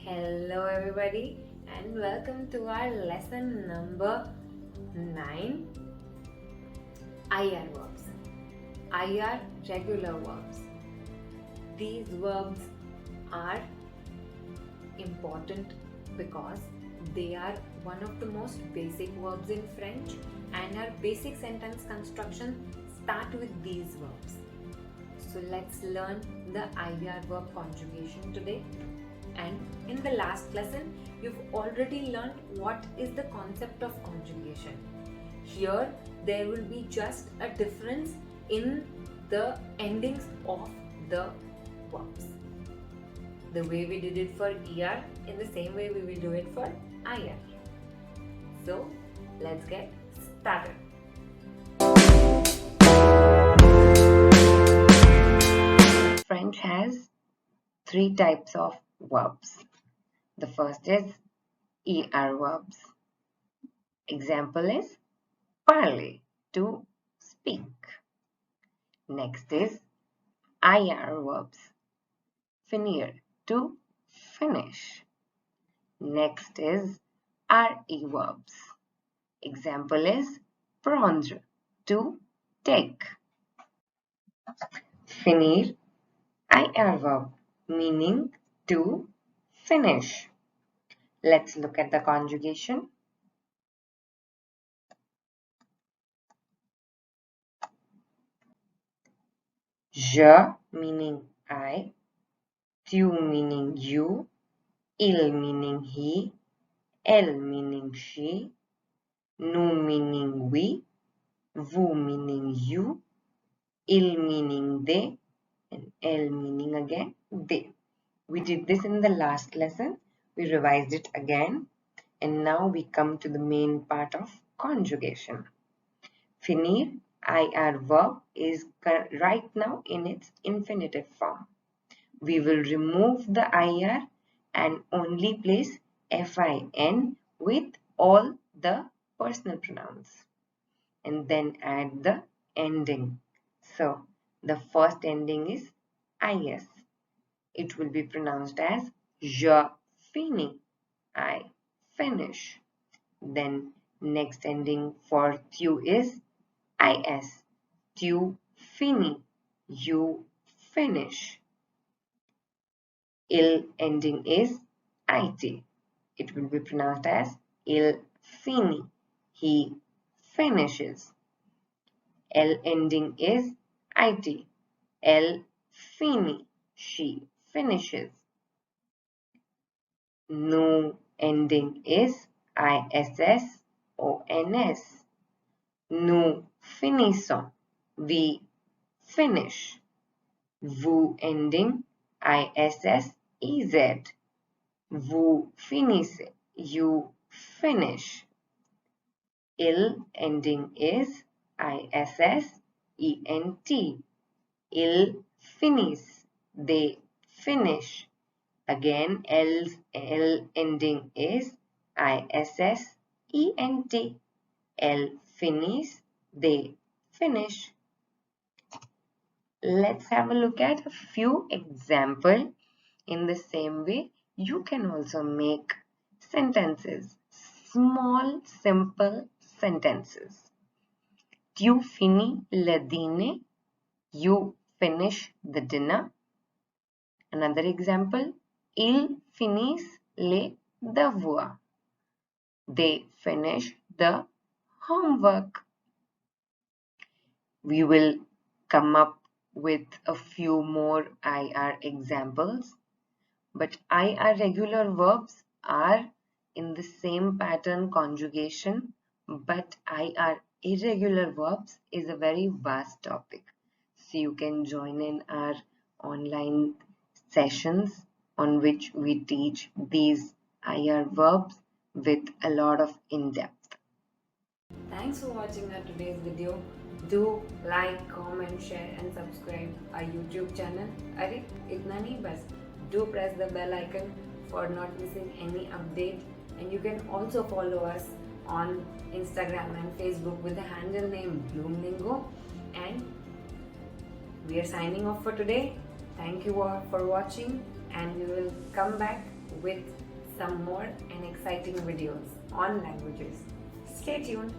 Hello everybody and welcome to our lesson number 9, IR verbs. IR regular verbs. These verbs are important because they are one of the most basic verbs in French, and our basic sentence construction start with these verbs. So let's learn the IR verb conjugation today. And in the last lesson, you've already learned what is the concept of conjugation. Here, there will be just a difference in the endings of the verbs. The way we did it for ER, in the same way we will do it for IR. So, let's get started. French has 3 types of verbs. The first is ER verbs. Example is parler, to speak. Next is IR verbs. Finir, to finish. Next is RE verbs. Example is prendre, to take. Finir, IR verb, meaning to finish. Let's look at the conjugation. Je meaning I, tu meaning you, il meaning he, elle meaning she, nous meaning we, vous meaning you, il meaning they, and elle meaning again they. We did this in the last lesson. We revised it again, and now we come to the main part of conjugation. Finir, IR verb, is right now in its infinitive form. We will remove the IR and only place FIN with all the personal pronouns, and then add the ending. So the first ending is IS. It will be pronounced as je finis, I finish. Then next ending for tu is IS. Tu finis, you finish. Il ending is IT. It will be pronounced as il finit, he finishes. L ending is IT. Elle finit, she finishes. Nous ending is ISS-ONS. Nous finissons, we finish. Vous ending ISS-EZ. Vous finissez, you finish. Il ending is ISS-ENT. Ils finissent, they finish. Again, L ending is ISS-ENT. Elles finissent, they finish. Let's have a look at a few examples. In the same way, you can also make sentences, small, simple sentences. Tu finis le dîner, you finish the dinner. Another example, ils finissent les devoirs, they finish the homework. We will come up with a few more IR examples, but IR regular verbs are in the same pattern conjugation, but IR irregular verbs is a very vast topic. So you can join in our online sessions on which we teach these IR verbs with a lot of in-depth. Thanks for watching our today's video. Do like, comment, share and subscribe our YouTube channel. Arey, itna nahi bas. Do press the bell icon for not missing any update, and you can also follow us on Instagram and Facebook with the handle name Bloomlingo. And we are signing off for today. Thank you all for watching, and we will come back with some more and exciting videos on languages. Stay tuned.